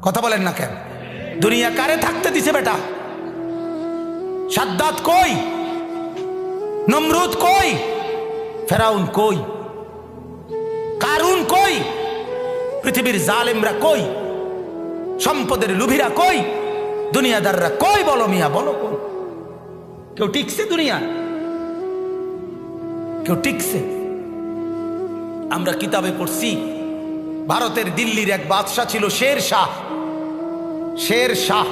কথা বলেন না কেন? দুনিয়া কারে থাকতে দিছে বেটা? সাদ্দাত কই? নমরুদ কই? ফেরাউন কই? কারুন কই? পৃথিবীর জালেমরা কই? সম্পদের লুভিরা কই? দুনিয়াদাররা কই? বলো মিয়া, বলো কই? কেউ টিকছে দুনিয়া? কেউ টিকছে? আমরা কিতাবে পড়ছি ভারতের দিল্লির এক বাদশাহ ছিল শের শাহ। শের শাহ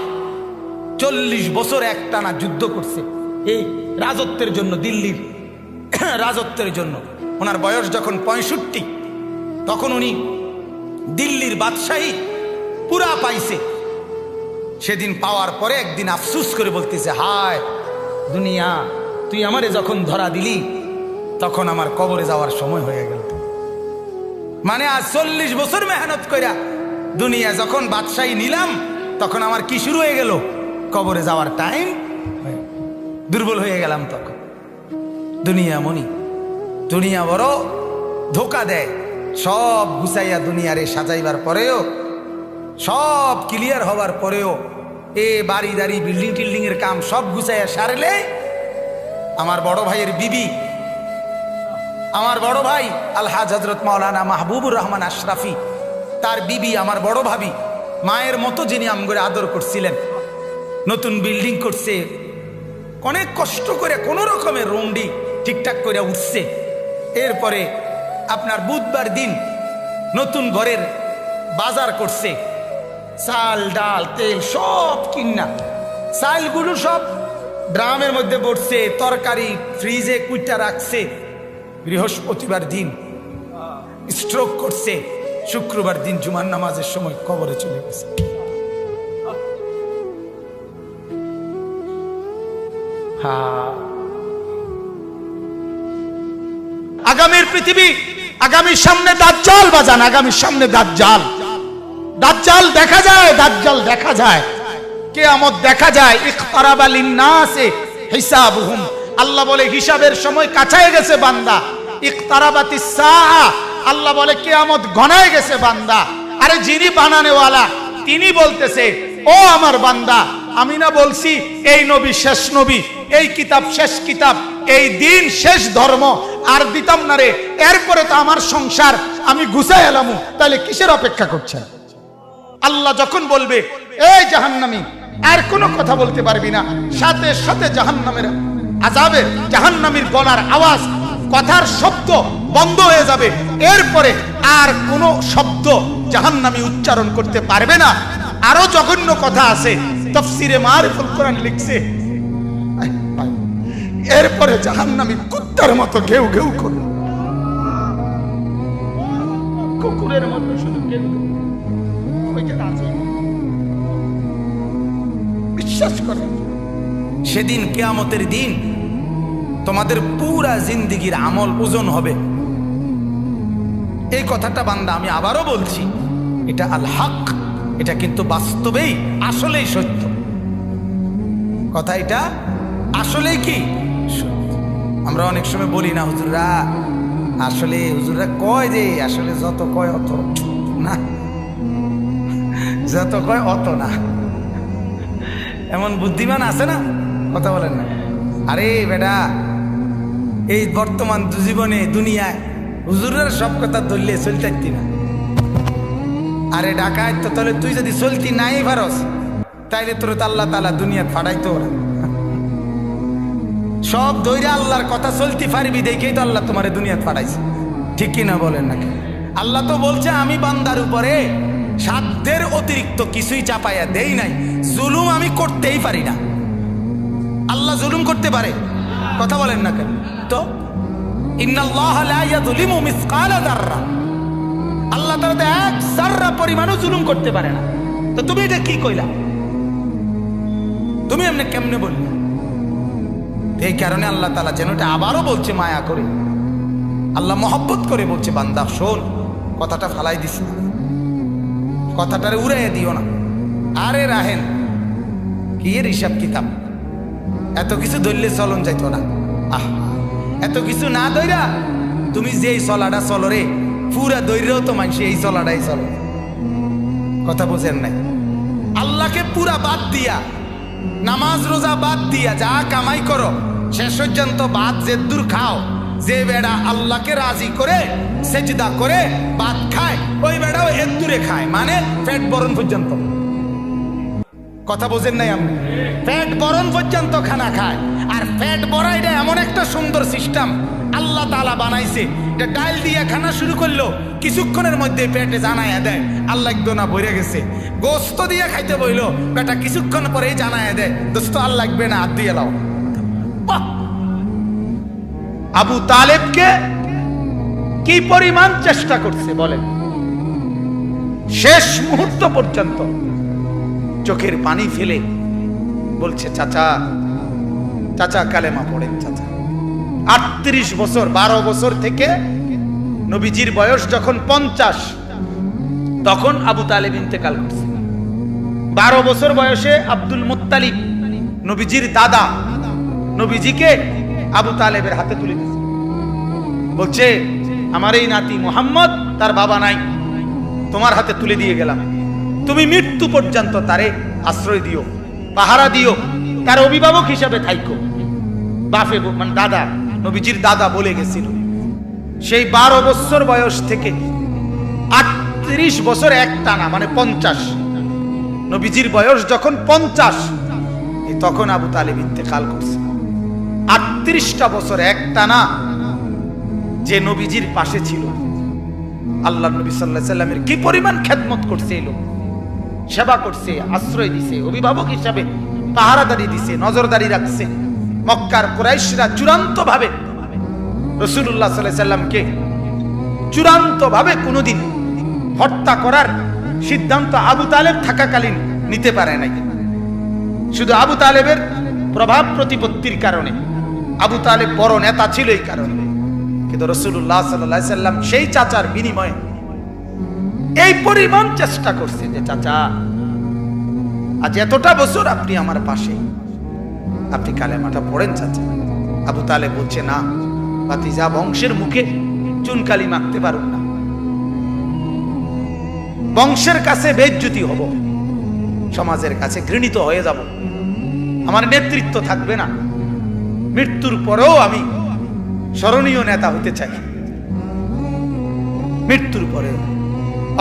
40 বছর একটানা যুদ্ধ করছে এই রাজত্বের জন্য, দিল্লির রাজত্বের জন্য। ওনার বয়স যখন 65, তখন উনি দিল্লির বাদশাহী পুরা পাইছে। সেদিন পাওয়ার পরে একদিন আফসুস করে বলতেছে, হায় দুনিয়া, তুই আমারে যখন ধরা দিলি তখন আমার কবরে যাওয়ার সময় হয়ে গেল। মানে আজ 40 বছর মেহনত কইরা দুনিয়া যখন বাদশাহী নিলাম, তখন আমার কি শুরু হয়ে গেল? কবরে যাওয়ার টাইম। দুর্বল হয়ে গেলাম তখন। দুনিয়া মনি, দুনিয়া বড় ধোকা দেয়। সব গুছাইয়া দুনিয়ারে সাজাইবার পরেও, সব ক্লিয়ার হবার পরেও, এ বাড়ি দাড়ি বিল্ডিং টিল্ডিং এর কাম সব গুছাইয়া সারলে আমার বড় ভাইয়ের বিবি, আমার বড় ভাই আলহাজ হযরত মাওলানা মাহবুবুর রহমান আশরাফি, তার বিবি আমার বড় ভাবি, মায়ের মতো যিনি আমগরে আদর করছিলেন, নতুন বিল্ডিং করছে, অনেক কষ্ট করে কোন রকমের রুমডি ঠিকঠাক করে উঠছে। এরপরে আপনার বুধবার দিন নতুন ঘরের বাজার করছে, চাল ডাল তেল সব কিনা, চালগুলো সব ড্রামের মধ্যে পড়ছে, তরকারি ফ্রিজে কুইটা রাখছে। বৃহস্পতিবার দিন স্ট্রোক করছে, শুক্রবার দিন জুমার নামাজের সময় কবরে চলে গেছে। আগামীর পৃথিবী, আগামীর সামনে দাজ্জাল বাজান, আগামীর সামনে দাজ্জাল। দাজ্জাল দেখা যায়, দাজ্জাল দেখা যায়, কিয়ামত দেখা যায়। ইকতারাবা লিন্নাসি হিসাবুহুম, আল্লাহ বলে হিসাবের সময় কাছায় গেছে বান্দা। ইকতারাবাতিস সাআ, আল্লাহ বলে কিয়ামত ঘনায় গেছে বান্দা। আরে যিনি বানানেওয়ালা তিনি বলতেছে, ও আমার বান্দা, আমি না বলছি এই নবী শেষ নবী, এই কিতাব শেষ কিতাব, এই দিন শেষ ধর্ম, আর দিতাম না রে। এরপরে তো আমার সংসার আমি গুছাই এলাম, তাহলে কিসের অপেক্ষা করছেন? আল্লাহ যখন বলবে এই জাহান্নামী, আর কোনো কথা বলতে পারবি না, সাথে সাথে জাহান্নামের আযাবের, জাহান্নামীর গলার আওয়াজ, কথার শব্দ বন্ধ হয়ে যাবে। এরপরে আর কোনো শব্দ জাহান্নামী উচ্চারণ করতে পারবে না। আরো জঘন্য কথা আছে, তাফসীরে মারিফুল কোরআন লিখছে, এরপরে জাহান্নামী কুত্তার মতো ঘেউ ঘেউ করবে, কুকুরের মতো শুধু ঘেউ ঘেউ। বিশ্বাস করেন, সেদিন কিয়ামতের দিন তোমাদের পুরা জিন্দেগির আমল ওজন হবে। এই কথাটা বান্দা আমি আবারও বলছি, এটা আল হক, এটা কিন্তু বাস্তবেই আসলেই সত্য কথা। এটা আসলেই কি আমরা অনেক সময় বলি না, হুজুররা আসলে, হুজুররা কয় যে আসলে যত কয় অত না, যত কয় অত না। এমন বুদ্ধিমান আছে না, কথা বলেন না। আরে বেটা, এই বর্তমান জীবনে দুনিয়ায় হুজুরের সব কথা ধরলে চলতে না। আরে ডাকায় তো, তাহলে তুই যদি চলতি নাই পারস, তাইলে তোর তো আল্লাহ তাআলা দুনিয়া ফাড়াইতো ওরা। সব দইরা আল্লাহর কথা চলতে পারবি দেখেই তো আল্লাহ তোমারে দুনিয়া ফাড়াইছে, ঠিক কিনা বলেন নাকি? আল্লাহ তো বলছে আমি বান্দার উপরে সাধ্যের অতিরিক্ত কিছুই চাপাইয়া দেই নাই, জুলুম আমি করতেই পারি না। আল্লাহ জুলুম করতে পারে? কথা বলেন না কেন? তো ইন্নাল্লাহা লা ইয়াযলিমু মিসকালা যাররা, আল্লাহ তাআলা তো এক যাররা পরিমাণও জুলুম করতে পারে না। তো তুমি এটা কি কইলা? তুমি এমনি কেমনে বললে? এই কারণে আল্লাহ তাআলা যেন এটা আবারও বলছে মায়া করে, আল্লাহ মহব্বত করে বলছে, বান্দা শোন, কথাটা ফালাই দিস না, কথাটারে উড়াইয়া দিও না। আরে রাহেন কি এর হিসাব কিতাব, এত কিছু ধরলে চলন যাইতো না। আহ, এত কিছু না ধইরা তুমি যেই চলাটা চলো রে, পুরা দৈরেও তো মানুষ এই চলাটাই চলো। কথা বোঝেন নাই? আল্লাহকে পুরা বাদ দিয়া, নামাজ রোজা বাদ দিয়া যা কামাই করো শেষ পর্যন্ত বাদ যে দূর খাও, যে বেড়া আল্লাহকে রাজি করে সেজদা করে বাদ খায় ওই বেড়াও এর দূরে খায়, মানে পেট বরণ পর্যন্ত। কথা বোঝেন নাই? আমি পেট বরণ পর্যন্ত খানা খায়। আর পেট ভরা এটা এমন একটা সুন্দর সিস্টেম আল্লাহ তাআলা বানাইছে, এটা ডাল দিয়ে খানা শুরু করলো কিছুক্ষণের মধ্যে পেটে জানায়া দেয় আল্লাহ একদোনা ভরে গেছে। গোস্ত দিয়ে খাইতে বইলো বেটা কিছুক্ষণ পরেই জানায়া দেয় দোস্ত আর লাগবে না, হাত দিয়ে লাও। আবু তালেবকে কি পরিমাণ চেষ্টা করছে বলেন, শেষ মুহূর্ত পর্যন্ত চোখের পানি ফেলে বলছে চাচা, চাচা কালেমা পড়েন চাচা। 38 বছর, 12 বছর থেকে নবীজির বয়স যখন 50 তখন আবু তালেব ইন্তেকাল করছে। 12 বছর বয়সে আব্দুল মুত্তালিব নবীজির দাদা নবীজিকে আবু তালেবের হাতে তুলে দিয়েছে, বলছে আমার এই নাতি মুহাম্মদ তার বাবা নাই, তোমার হাতে তুলে দিয়ে গেলাম, তুমি মৃত্যু পর্যন্ত তারে আশ্রয় দিও, পাহারা দিও, তার অভিভাবক হিসাবে থাইকো। বাপে মানে দাদা, নবীজির দাদা বলে গেছিল। সেই 12 বছর বয়স থেকে 38 বছর একটানা মানে 50, নবীজির বয়স যখন 50 তখন আবু তালেব ইন্তেকাল করছে। 38টা বছর একটানা যে নবীজির পাশে ছিল, আল্লাহ নবী সাল্লাল্লাহু আলাইহি সাল্লামের কি পরিমাণ খেদমত করছে, এই লোক সেবা করছে, আশ্রয় দিছে, অভিভাবক হিসাবে পাহারাদারি দিছে, নজরদারি রাখছে। মক্কার কুরাইশরা চূড়ান্ত ভাবে রাসূলুল্লাহ সাল্লাল্লাহু আলাইহি সাল্লামকে চূড়ান্ত ভাবে কোনোদিন হত্যা করার সিদ্ধান্ত আবু তালেব থাকাকালীন নিতে পারে নাই। শুধু আবু তালেবের প্রভাব প্রতিপত্তির কারণে, আবু তালেব বড় নেতা ছিল এই কারণে, কিন্তু রাসূলুল্লাহ সাল্লাল্লাহু আলাইহি সাল্লাম সেই চাচার বিনিময়ে এই পরিমাণ চেষ্টা করছে যে চাচা আজ এতটা বছর আপনি আমার পাশে, আপনি কালেমাটা পড়েন চাচা। আবু তালেব বলছে না ভাতিজা, বংশের মুখে চুনকালি মাখতে পারুন না, বংশের কাছে বেইজ্জতি হব, সমাজের কাছে ঘৃণিত হয়ে যাব, আমার নেতৃত্ব থাকবে না, মৃত্যুর পরেও আমি স্মরণীয় নেতা হতে চাই, মৃত্যুর পরেও,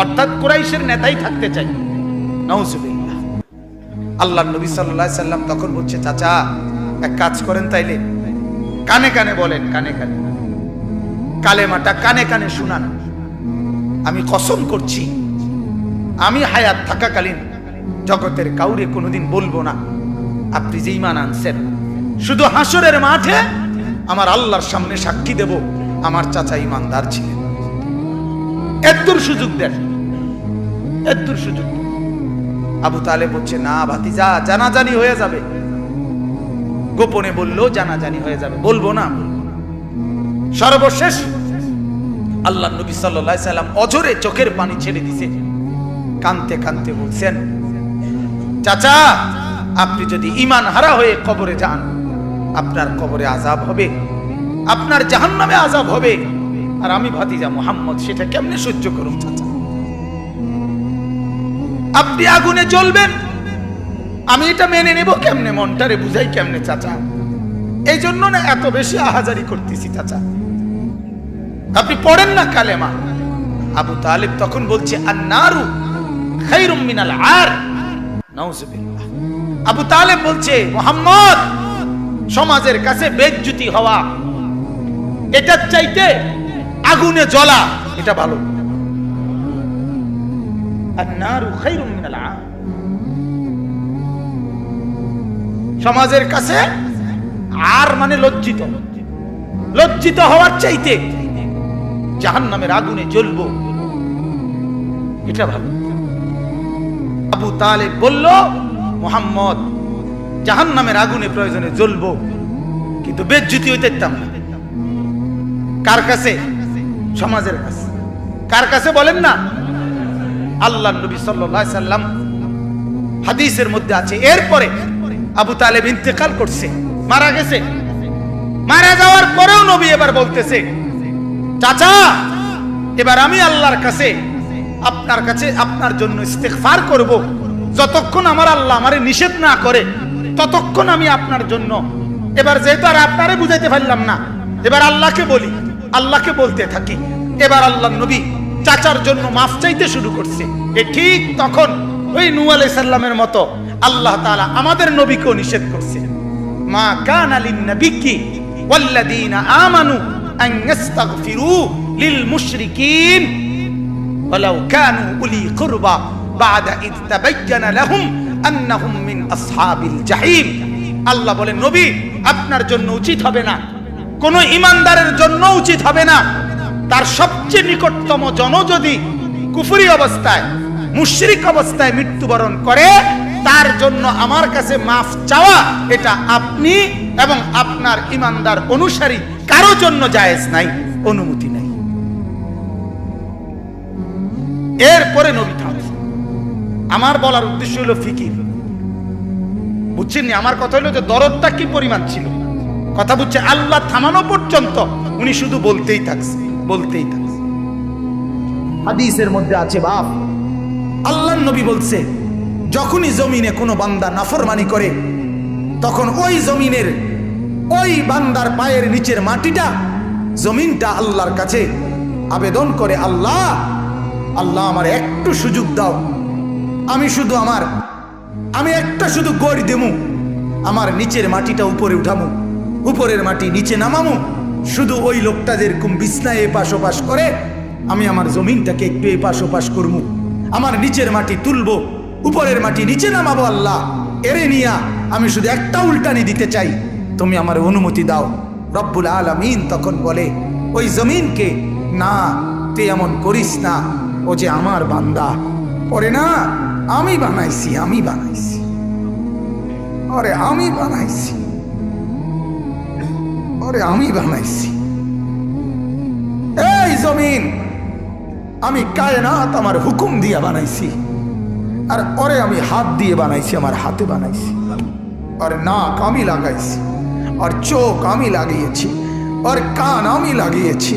অর্থাৎ কুরাইশের নেতাই থাকতে চাই। নাউজুবিল্লাহ। আল্লাহর নবী সাল্লাল্লাহু আলাইহি সাল্লাম তখন বলছে চাচা এক কাজ করেন, তাইলে কানে কানে বলেন, কানে কানে কালেমাটা কানে কানে শুনান, আমি কসম করছি আমি হায়াত থাকাকালীন জগতের কাউরে কোনোদিন বলবো না আপনি যে ঈমান আনছেন, শুধু হাসরের মাঠে আমার আল্লাহর সামনে সাক্ষী দেব আমার চাচা ঈমানদার ছিলেন। এতদূর সুযোগ দেন, এতদূর সুযোগ। আবু তালেব বলছে না ভাতিজা, জানাজানি হয়ে যাবে, গোপনে বললেও জানাজানি হয়ে যাবে, বলবো না। সর্বশেষ আল্লাহ নবী সাল্লাল্লাহু আলাইহি সাল্লাম অঝরে চোখের পানি ছেড়ে দিছে, কাঁদতে কাঁদতে বলছেন চাচা আপনি যদি ঈমান হারা হয়ে কবরে যান, আপনার কবরে আযাব হবে, আপনার জাহান্নামে আযাব হবে, আর আমি ভাতিজা মুহাম্মদ সেটা কেমনে সহ্য করুন চাচা? আপনি আগুনে জ্বলবেন, আমি এটা মেনে নেব কেমনে, মনটারে বুঝাই কেমনে চাচা? এই জন্য না এত বেশি আহাজারি করতেছি চাচা, আপনি পড়েন না কালেমা। আবু তালেব তখন বলছে আন-নারু খায়রুম মিনাল আর। নাউজুবিল্লাহ। আবু তালেব বলছে মুহাম্মদ, সমাজের কাছে বেইজ্জতি হওয়া এটার চাইতে আগুনে জ্বলা এটা ভালো। আন-নারু খায়রুম মিনাল আর। সমাজের কাছে আর মানে লজ্জিত, লজ্জিত হওয়ার চাইতে জাহান্নামের আগুনে জ্বলবো এটা ভালো। আবু তালেব বলল মুহাম্মদ জাহান্নামের আগুনে প্রয়োজনে জ্বলবো, কিন্তু বেইজ্জতি হইতে দিতাম না। কার কাছে? সমাজের কাছে। কার কাছে বলেন না? আল্লাহর নবী সাল্লাল্লাহু আলাইহি সাল্লাম হাদিসের মধ্যে আছে এরপরে আবু তালেব ইন্তেকাল করছে, মারা গেছে। মারা যাওয়ার পরেও নবী এবার বলতেছে চাচা এবার আমি আল্লাহর কাছে আপনার কাছে আপনার জন্য ইস্তেগফার করব। যতক্ষণ আমার আল্লাহ আমারে নিষেধ না করে ততক্ষণ আমি আপনার জন্য। এবার যেহেতু আর আপনারে বুঝাইতে পারলাম না, এবার আল্লাহকে বলি, আল্লাহকে বলতে থাকি। এবার আল্লাহর নবী চাচার জন্য মাফ চাইতে শুরু করছে। ঠিক তখন ওই নূহ আলাইহিস সালামের মতো আল্লাহ তাআলা আমাদের নবীকেও নিষেধ করছে, মা কানা লিন নাবিয়্যি ওয়াল্লাযীনা আমানু আন ইস্তাগফিরু লিল মুশরিকিন ওয়ালাউ কানু উলি কুরবা বা'দা ইয তাবায়্যানা লাহুম আন্নাহুম মিন আসহাবিল জাহিম। আল্লাহ বলেন, নবী আপনার জন্য উচিত হবে না, কোন ঈমানদারের জন্য উচিত হবে না, তার সবচেয়ে নিকটতম জন যদি কুফরি অবস্থায় মুশরিক অবস্থায় মৃত্যুবরণ করে, তার জন্য আমার কাছে মাফ চাওয়া এটা আপনি এবং আপনার ঈমানদার অনুসারী কারো জন্য জায়েজ নাই, অনুমতি নাই। এরপরে নবী থামে। আমার বলার উদ্দেশ্য হলো ফিকির, বুঝছেন? আমার কথা হলো যে দরদটা কি পরিমাণ ছিল, কথা বুঝছে? আল্লাহ থামানো পর্যন্ত উনি শুধু বলতেই থাকছে, বলতেই থাকছে। হাদিসের মধ্যে আছে, বাপ আল্লাহর নবী বলছে, যখনই জমিনে কোনো বান্দা নাফরমানি করে তখন ওই জমিনের ওই বান্দার পায়ের নিচের মাটিটা, জমিনটা আল্লাহর কাছে আবেদন করে, আল্লাহ আল্লাহ আমার একটু সুযোগ দাও, আমি একটা শুধু গড় দেমু, আমার নিচের মাটিটা উপরে উঠামু, উপরের মাটি নিচে নামামু, শুধু ওই লোকটা যেরকম বিছনায় এপাশ ওপাশ করে আমি আমার জমিনটাকে একটু এপাশ ওপাশ করবো, আমার নিচের মাটি তুলবো, উপরের মাটি নিচে নামাবো, আল্লাহ এরে নিয়া আমি শুধু একটা উল্টানি দিতে চাই, তুমি আমার অনুমতি দাও। রব্বুল আলামিন তখন বলে ওই জমিনকে, না তুই এমন করিস না, ও যে আমার বান্দা, ওরে না আমি বানাইছি, ওরে আমি বানাইছি, এই জমিন আমি কায়নাত আমার হুকুম দিয়ে বানাইছি, আর ওরে আমি হাত দিয়ে বানাইছি, আমার হাতে বানাইছি, আর নাক আমি লাগাইছি, আর চোখ আমি লাগিয়েছি, আর কান আমি লাগিয়েছি,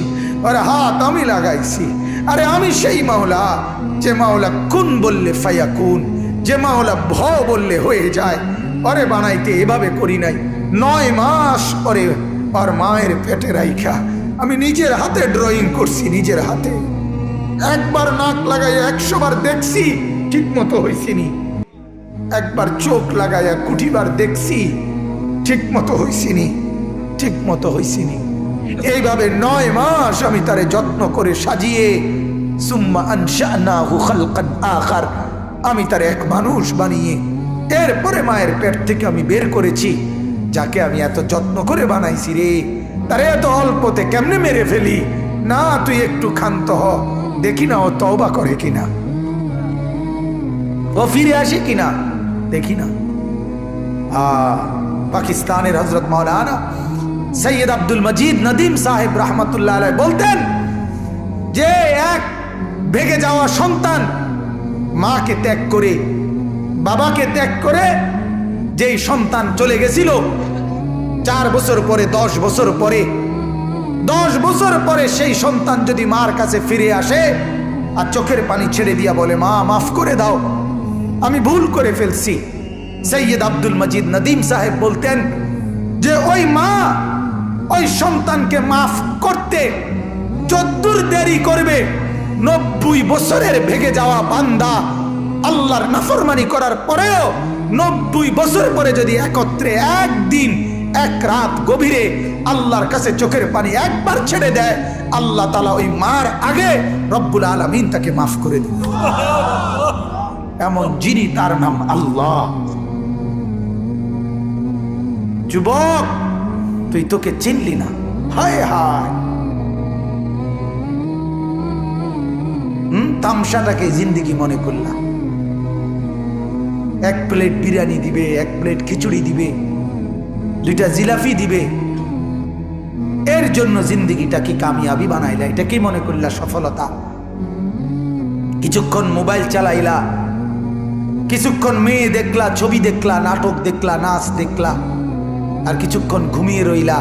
আর হাত আমি লাগাইছি। আরে আমি সেই মাওলা, যে মাওলা কুন বললে ফায়াকুন, যে মাওলা ভ বললে হয়ে যায়। ওরে বানাইতে এভাবে করি নাই, 9 মাস পরে আর মায়ের পেটে রাইখা আমি নিজের হাতে ড্রয়িং করছি, নিজের হাতে। একবার নাক লাগাইয়া 100 বার দেখছি, ঠিক মতো হয়েছিনি। একবার চোখ লাগাইয়া কুটিবার দেখছি, ঠিক মতো হয়েছিনি। এইভাবে 9 মাস আমি তারে যত্ন করে সাজিয়ে, সুম্মা আনশানাহু খালকান আখার, আমি তারে এক মানুষ বানিয়ে এরপরে মায়ের পেট থেকে আমি বের করেছি। যাকে আমি এত যত্ন করে বানাইছি রে, তারে এত অল্পতে কেমনে মেরে ফেলি? না তুই একটু ক্ষান্ত হ, দেখি না ও তওবা করে কিনা, ও ফিরে আসে কিনা, দেখি না। পাকিস্তানের হযরত মাওলানা সৈয়দ আব্দুল মজিদ নদীম সাহেব রহমতুল্লাহ আলাইহি বলতেন যে এক ভেগে যাওয়া সন্তান মাকে ত্যাগ করে, বাবাকে ত্যাগ করে যেই সন্তান চলে গেছিল, 4 বছর পরে 10 বছর পরে 10 বছর পরে সেই সন্তান যদি মার কাছে ফিরে আসে আর চোখের পানি ছেড়ে দিয়া বলে, মা মাফ করে দাও, আমি ভুল করে ফেলছি, সৈয়দ আব্দুল মজিদ নদীম সাহেব বলতেন যে ওই মা ওই সন্তানকে মাফ করতে যদ্দূর দেরি করবে, 90 বছরের ভেগে যাওয়া বান্দা আল্লাহর নাফরমানি করার পরেও 90 বছর পরে যদি একত্রে একদিন এক রাত গভীরে আল্লাহর কাছে চোখের পানি একবার ছেড়ে দেয়, আল্লাহ তাআলা ওই মার আগে রব্বুল আলামিন তাকে মাফ করে দিন। এমন যিনি, তার নাম আল্লাহ। যুবক তুই তোকে চিনলি না, হায় হায়, তামসাটাকে জিন্দেগি মনে করলাম। 1 প্লেট বিরিয়ানি দিবে, 1 প্লেট খিচুড়ি দিবে, 2টা জিলাপি দিবে, এর জন্য জিন্দেগিটা কি কামিয়াবি বানাইলা? এটা কি মনে করলা সফলতা? কিছুক্ষণ মোবাইল চালাইলা, কিছুক্ষণ মেয়ে দেখলা, ছবি দেখলা, নাটক দেখলা, নাচ দেখলা, আর কিছুক্ষণ ঘুমিয়ে রইলা,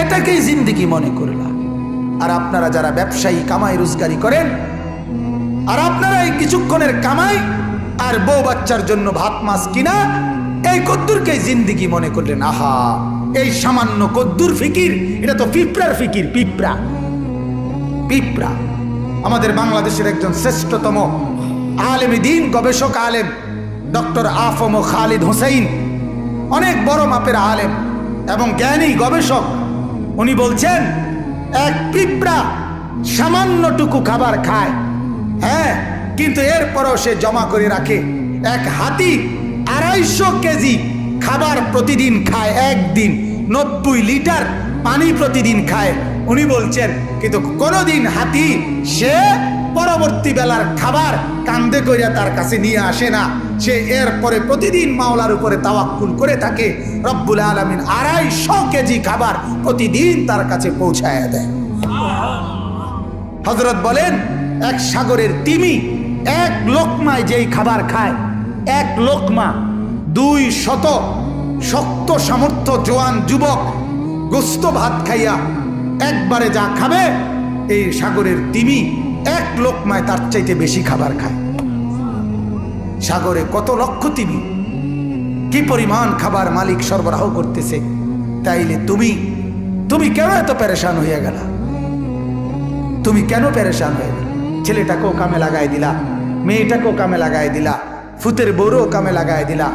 এটাকেই জিন্দেগি মনে করলা। আর আপনারা যারা ব্যবসায়ী কামাই রোজগারি করেন, আর আপনারা এই কিছুক্ষণের কামাই আর বউ বাচ্চার জন্য ভাত মাছ কিনা এই কদ্দুরকে জিন্দিগি মনে করলেন। আহা, এই সামান্য কদ্দুর ফিকির, এটা তো পিঁপড়ার ফিকির। পিঁপড়া পিঁপড়া। আমাদের বাংলাদেশের একজন শ্রেষ্ঠতম আলেমে দ্বীন, গবেষক আলেম ডক্টর আফম খালিদ হোসেন, অনেক বড় মাপের আলেম এবং জ্ঞানী গবেষক, উনি বলছেন এক পিঁপড়া সামান্যটুকু খাবার খায়, হ্যাঁ, কিন্তু এরপরও সে জমা করে রাখে। এক হাতি 250 কেজি খাবার প্রতিদিন খায়, একদিন 90 লিটার পানি প্রতিদিন খায়। উনি বলছেন কিন্তু কোনোদিন হাতি সে পরবর্তী বেলার খাবার কান্দে কইরা তার কাছে নিয়ে আসে না। সে এরপরে প্রতিদিন মাওলার উপরে তাওয়াক্কুল করে থাকে। রব্বুল আলামিন 250 কেজি খাবার প্রতিদিন তার কাছে পৌঁছায় দেয়। হযরত বলেন এক সাগরের তিমি এক লোকমায় যেই খাবার খায়, এক লোকমা 200 শক্ত সামর্থ্য জোয়ান যুবক গোস্ত ভাত খাইয়া একবারে যা খাবে, এই সাগরের তিমি এক লোকমায় তার চাইতে বেশি খাবার খায়। সাগরে কত লক্ষ তিমি, কি পরিমাণ খাবার মালিক সরবরাহ করতেছে। তাইলে তুমি কেন এত পেরেশান হইয়া গেলা? তুমি কেন পেরেশান হয়ে গেল? ছেলেটাকেও কামে লাগাই দিলা, মেয়েটাকেও কামে লাগাই দিলা, ফুতের বউরও কামে লাগাই দিলা,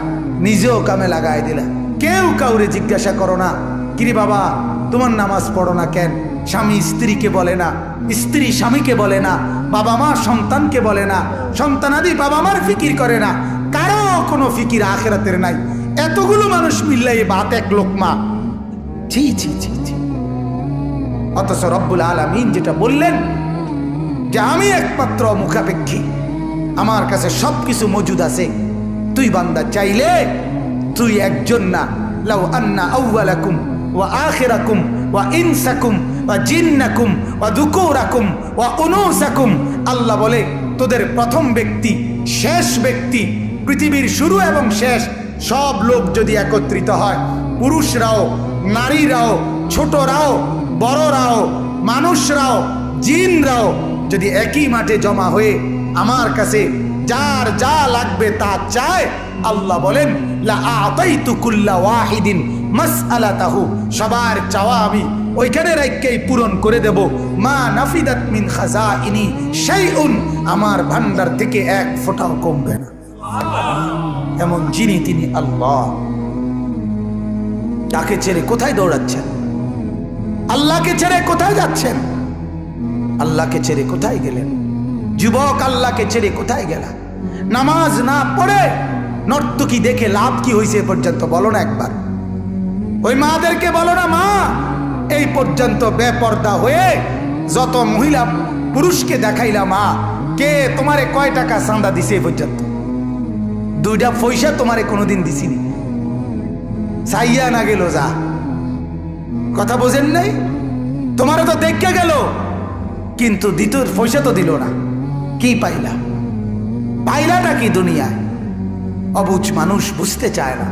নিজেও কামে লাগাই দিলা। কেউ কাউরে জিজ্ঞাসা করো না, কিরে বাবা তোমার নামাজ পড়ো না কেন? স্বামী স্ত্রীকে বলে না, স্ত্রী স্বামীকে বলে না, বাবা মা সন্তানকে বলে না, সন্তানাদি বাবা মার ফিকির করে না, কারো কোনো ফিকির আখিরাতের নাই। এতগুলো মানুষ মিললে এই ভাত এক লোকমা, ছি ছি ছি ছি। অথচ রব্বুল আলামিন যেটা বললেন যে আমি একমাত্র মুখাপেক্ষী, আমার কাছে সবকিছু মজুদ আছে। তুই বান্দা চাইলে তুই একজন না, লাউ আন্না আউয়ালাকুম ওয়া আখিরাকুম ওয়া ইনসাকুম ওয়া জিন্নাকুম ওয়া যুকুরাকুম ওয়া উনুসাকুম, আল্লাহ বলে তোদের প্রথম ব্যক্তি, শেষ ব্যক্তি, পৃথিবীর শুরু এবং শেষ সব লোক যদি একত্রিত হয়, পুরুষরাও নারীরাও ছোটরাও বড়রাও মানুষরাও জিনরাও যদি একই মাঠে জমা হয়ে আমার কাছে যার যা লাগবে তা চায়, আল্লাহ বলেন লা আতাইতু কুল্লা ওয়াহিদিন মাসআলাতাহু, সবার চাওয়া আমি ওইখানে রাখকেই পূরণ করে দেব। মা নাফিদাত মিন খাজাইনি শাইউন, আমার ভান্ডার থেকে এক ফোঁটাও কমবে না। এমন যিনি তিনি আল্লাহ। তাকে ছেড়ে কোথায় দৌড়াচ্ছেন? আল্লাহকে ছেড়ে কোথায় যাচ্ছেন? আল্লাহকে ছেড়ে কোথায় গেলেন? যুবক, আল্লাহকে ছেড়ে কোথায় গেলা? নামাজ না পড়ে নর্তকী দেখে লাভ কি হয়েছে পর্যন্ত বলো না একবার। ওই মাদেরকে বলো না, মা এই পর্যন্ত বেপর্দা হয়ে যত মহিলা পুরুষকে দেখাইলা, মা কে তোমারে কয় টাকা চাঁদা দিছে এই পর্যন্ত? 2টা পয়সা তোমারে কোনোদিন দিছিনি, চাইয়া না গেল যা। কথা বোঝেন নাই? তোমারও তো দেখে গেল, কিন্তু দ্বিতীয় পয়সা তো দিল না। কি পাইলা? পাইলাটা কি দুনিয়ায়? অবুঝ মানুষ বুঝতে চায় না,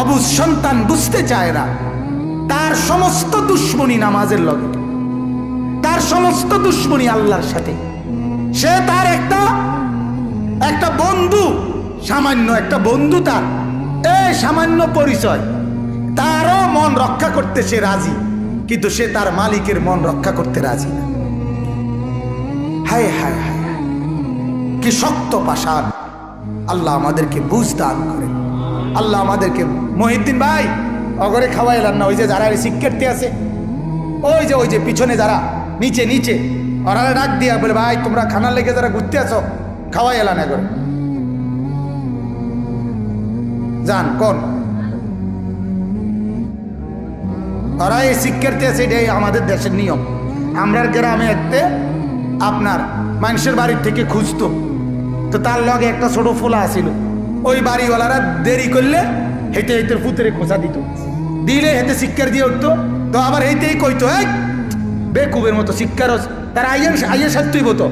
অবুঝ সন্তান বুঝতে চায় না। তার সমস্ত দুশ্মনী নামাজের লগে, তার সমস্ত দুশ্মনী আল্লাহর সাথে। সে তার একটা বন্ধু, সামান্য একটা বন্ধু, তার এই সামান্য পরিচয়, তারও মন রক্ষা করতে সে রাজি, কিন্তু সে তার মালিকের মন রক্ষা করতে রাজি না। হায় হায় হায়, কি শক্ত পাষাণ। আল্লাহ আমাদেরকে বুঝ দান করেন। আল্লাহ আমাদেরকে, মহিউদ্দিন ভাই অগরে খাওয়াইলাম না, ওই যে যারা শিক্ষার্থী আছে, ওই যে পিছনে যারা নিচে ওরা ডাক দিয়া বলে, ভাই তোমরা খানার লেগে যারা ঘুরতে আছো খাওয়াই এলাম এগরে যান। কোন ওরা এই শিক্ষার্থী আছে, এটাই আমাদের দেশের নিয়ম। আমরা গ্রামে একতে আপনার মানুষের বাড়ির থেকে খুঁজতো, তো তার লগে একটা ছোট ফোলা আসিল, ওই বাড়িওয়ালারা দেরি করলে হেঁটে হেঁটে পুতরে খোঁচা দিত, দিলে হেঁটে শিক্ষার দিয়ে উঠতো, তো আবার হেঁটেই কইতো এই বেকুবের মতো শিক্ষার, তার আইয়ের সাথেই হতো।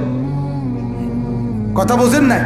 কথা বোঝেন নাই?